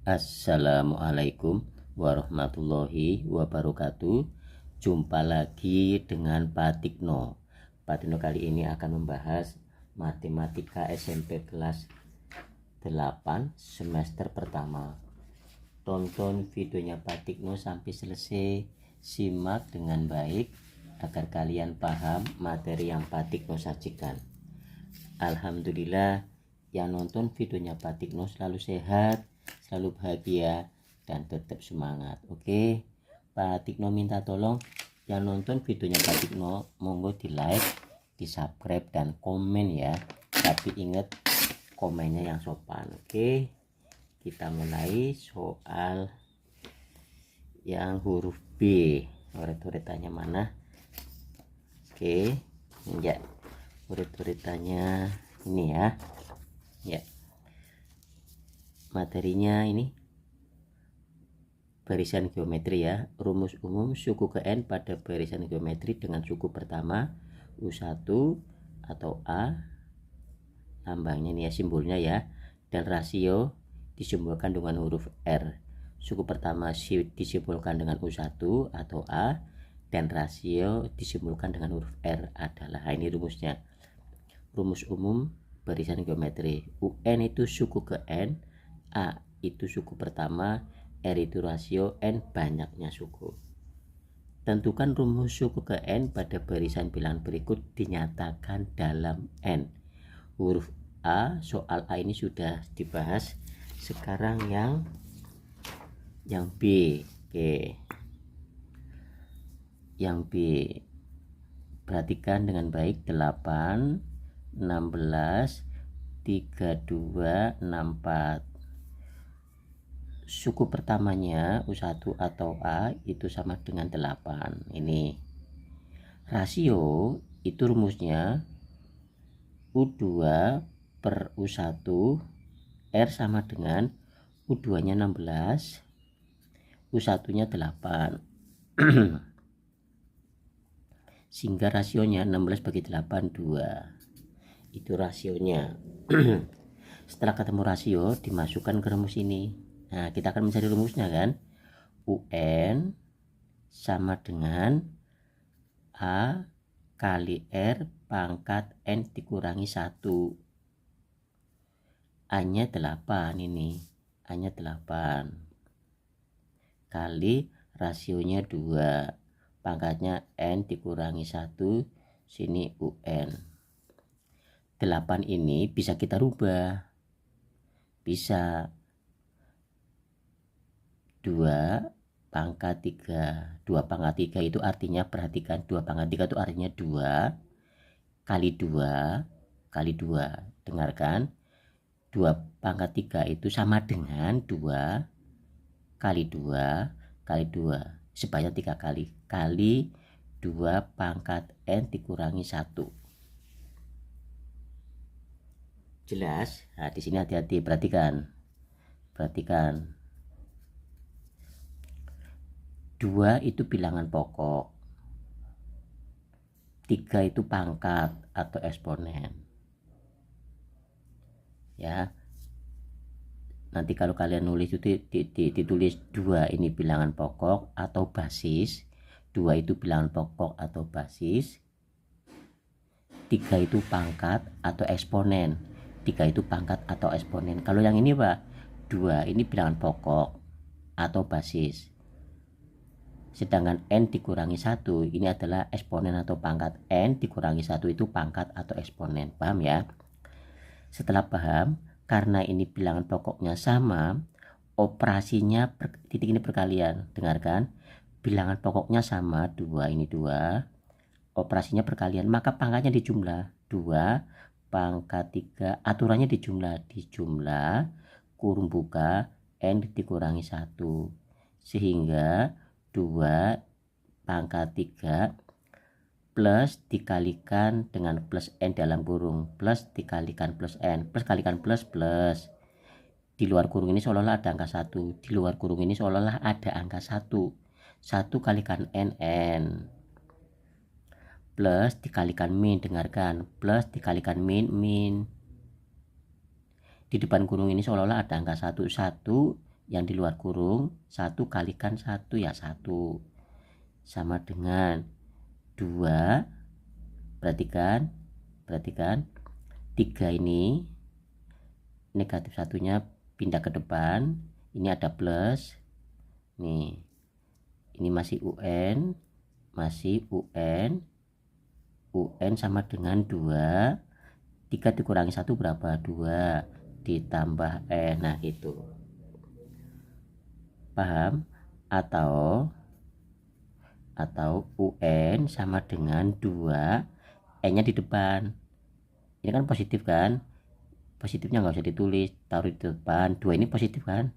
Assalamualaikum warahmatullahi wabarakatuh. Jumpa lagi dengan Pak Tikno. Pak Tikno kali ini akan membahas matematika SMP kelas 8 semester pertama. Tonton videonya Pak Tikno sampai selesai, simak dengan baik agar kalian paham materi yang Pak Tikno sajikan. Alhamdulillah, yang nonton videonya Pak Tikno selalu sehat, selalu bahagia, dan tetap semangat. Oke, Pak Tikno minta tolong yang nonton videonya Pak Tikno monggo di like, di subscribe, dan komen ya. Tapi ingat komennya yang sopan. Oke, kita mulai soal yang huruf B. Uret-uretannya mana? Oke, ya, uret-uretannya ini ya. Ya, materinya ini barisan geometri ya. Rumus umum suku ke N pada barisan geometri dengan suku pertama U1 atau A, lambangnya ini ya, simbolnya ya, dan rasio disimbolkan dengan huruf R. Suku pertama disimbolkan dengan U1 atau A, dan rasio disimbolkan dengan huruf R adalah, ini rumusnya. Rumus umum barisan geometri. UN itu suku ke N, A itu suku pertama, R itu rasio, N banyaknya suku. Tentukan rumus suku ke N pada barisan bilangan berikut dinyatakan dalam N. Huruf A, soal A ini sudah dibahas. Sekarang yang B. Oke. Yang B. Perhatikan dengan baik. 8, 16, 32, 64. Suku pertamanya U1 atau A itu sama dengan 8. Ini rasio itu rumusnya U2 per U1, R sama dengan U2 nya 16, U1 nya 8. Sehingga rasionya 16 bagi 8, 2. Itu rasionya. Setelah ketemu rasio, dimasukkan ke rumus ini. Nah, kita akan mencari rumusnya kan. UN sama dengan A kali R pangkat N dikurangi 1. A-nya 8 ini. A-nya 8. Kali rasionya 2. Pangkatnya N dikurangi 1. Sini UN. 8 ini bisa kita rubah. Bisa 2 pangkat 3. 2 pangkat 3 itu artinya, perhatikan, 2 pangkat 3 itu artinya 2 kali 2 kali 2. Dengarkan, 2 pangkat 3 itu sama dengan 2 kali 2 kali 2 sebanyak 3 kali. Kali 2 pangkat N dikurangi 1. Jelas? Nah, di sini hati-hati, perhatikan. 2 itu bilangan pokok. 3 itu pangkat atau eksponen. Ya. Nanti kalau kalian nulis itu ditulis 2 ini bilangan pokok atau basis. 2 itu bilangan pokok atau basis. 3 itu pangkat atau eksponen. 3 itu pangkat atau eksponen. Kalau yang ini Pak, 2 ini bilangan pokok atau basis. Sedangkan N dikurangi 1 ini adalah eksponen atau pangkat. N dikurangi 1 itu pangkat atau eksponen. Paham ya? Setelah paham, karena ini bilangan pokoknya sama, operasinya titik ini perkalian. Dengarkan, bilangan pokoknya sama, 2 ini 2, operasinya perkalian, maka pangkatnya dijumlah. 2 pangkat 3, aturannya dijumlah kurung buka N dikurangi 1, sehingga 2 pangkat 3 plus dikalikan dengan plus N dalam kurung, plus dikalikan plus N, plus kalikan plus plus. Di luar kurung ini seolah-olah ada angka 1, di luar kurung ini seolah-olah ada angka 1. 1 kalikan N, plus dikalikan min. Dengarkan, plus dikalikan min. Di depan kurung ini seolah-olah ada angka 1. 1 yang di luar kurung 1 kalikan 1 ya 1 sama dengan 2. Perhatikan 3 ini negatif satunya pindah ke depan, ini ada plus nih, ini masih UN UN sama dengan 2. 3 dikurangi 1 berapa? 2 ditambah N. Nah gitu, paham? Atau UN sama dengan 2, N nya di depan. Ini kan positif kan, positifnya nggak usah ditulis, taruh di depan. 2 ini positif kan,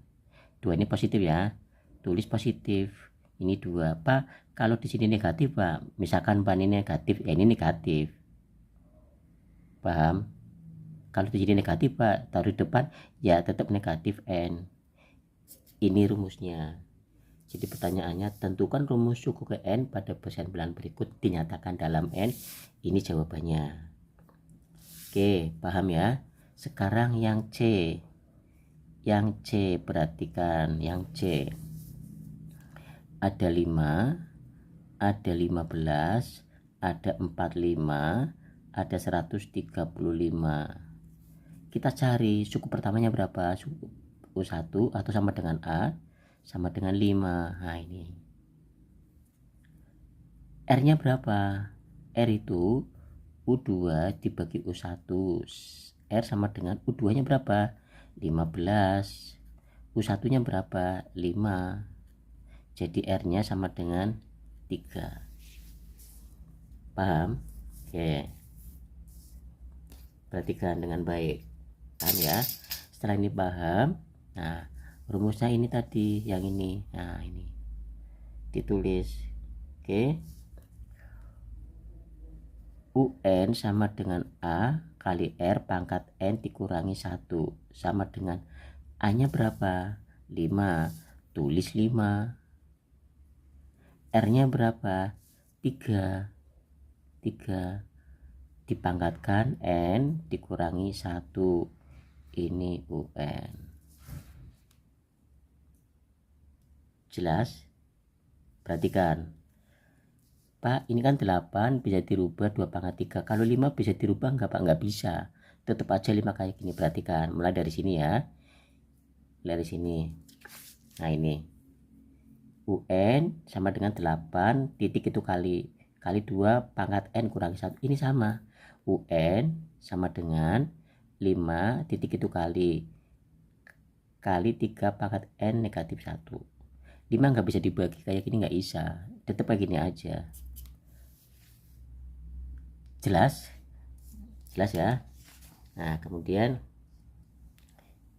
2 ini positif ya, tulis positif. Ini 2 Pak, kalau di sini negatif Pak, misalkan Pak ini negatif, ya ini negatif, paham? Kalau di sini negatif Pak, taruh di depan ya tetap negatif N. Ini rumusnya. Jadi pertanyaannya, tentukan rumus suku ke N pada persamaan berikut dinyatakan dalam N. Ini jawabannya. Oke, paham ya? Sekarang yang C. Perhatikan yang C. Ada 5, ada 15, ada 45, ada 135. Kita cari suku pertamanya berapa? Suku U1 atau sama dengan A sama dengan 5. Nah ini R nya berapa? R itu U2 dibagi U1. R sama dengan U2 nya berapa? 15. U1 nya berapa? 5. Jadi R nya sama dengan 3. Paham? Oke, perhatikan dengan baik kan ya. Setelah ini paham, nah rumusnya ini tadi, yang ini. Nah ini ditulis. Oke, UN sama dengan A kali R pangkat N dikurangi 1 sama dengan A nya berapa? 5. Tulis 5. R nya berapa? 3 dipangkatkan N dikurangi 1. Ini UN. Jelas? Perhatikan Pak, ini kan 8 bisa dirubah 2 pangkat 3. Kalau 5 bisa dirubah enggak Pak? Enggak bisa, tetap aja 5 kayak gini. Perhatikan, mulai dari sini ya, dari sini. Nah ini UN sama dengan 8, titik itu kali 2 pangkat N kurangi 1. Ini sama, UN sama dengan 5, titik itu kali 3 pangkat N negatif 1. 5 nggak bisa dibagi kayak gini, nggak bisa, tetap kayak gini aja. Jelas ya. Nah kemudian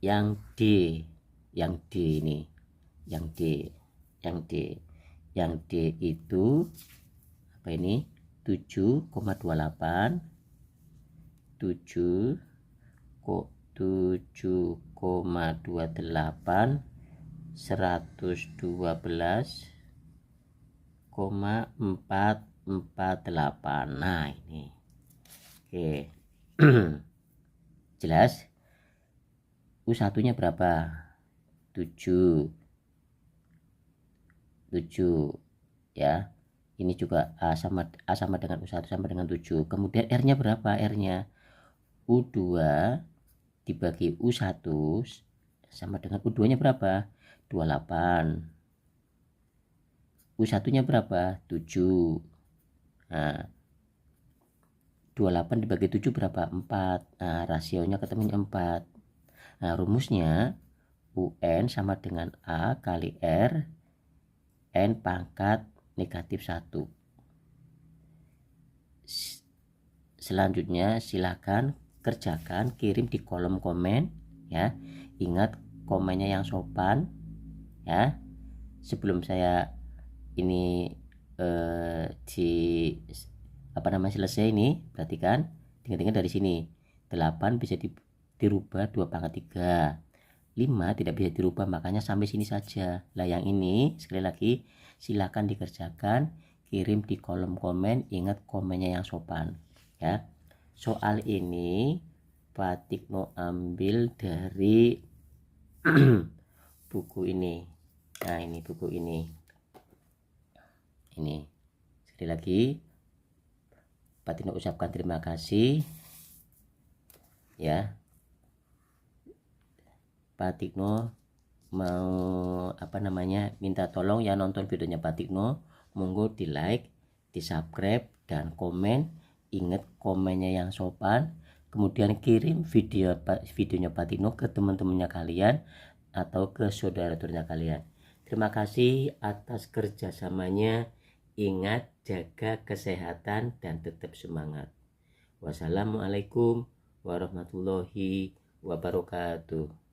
yang D ini, yang D itu apa ini? 7,28 112,448. Nah ini oke. Jelas? U1 nya berapa? 7 ya. Ini juga A sama dengan U1 sama dengan 7. Kemudian R nya berapa? R nya U2 dibagi U1 sama dengan U2 nya berapa? 28. U1 nya berapa? 7. Nah 28 dibagi 7 berapa? 4. Nah rasionya ketemunya 4. Nah rumusnya UN sama dengan A kali R N pangkat negatif 1. Selanjutnya silakan kerjakan, kirim di kolom komen ya. Ingat komennya yang sopan ya. Sebelum saya ini selesai ini, perhatikan, dengar dari sini. 8 bisa dirubah 2 pangkat 3. 5 tidak bisa dirubah, makanya sampai sini saja. Lah yang ini sekali lagi silakan dikerjakan, kirim di kolom komen, ingat komennya yang sopan ya. Soal ini Pak Tikno ambil dari buku ini. Nah, ini buku ini. Ini sekali lagi Pak Tino ucapkan terima kasih ya. Pak Tino mau minta tolong ya nonton videonya Pak Tino, monggo di like, di subscribe, dan komen. Ingat komennya yang sopan, kemudian kirim videonya Pak Tino ke teman-temannya kalian atau ke saudara-saudaranya kalian. Terima kasih atas kerjasamanya. Ingat, jaga kesehatan dan tetap semangat. Wassalamualaikum warahmatullahi wabarakatuh.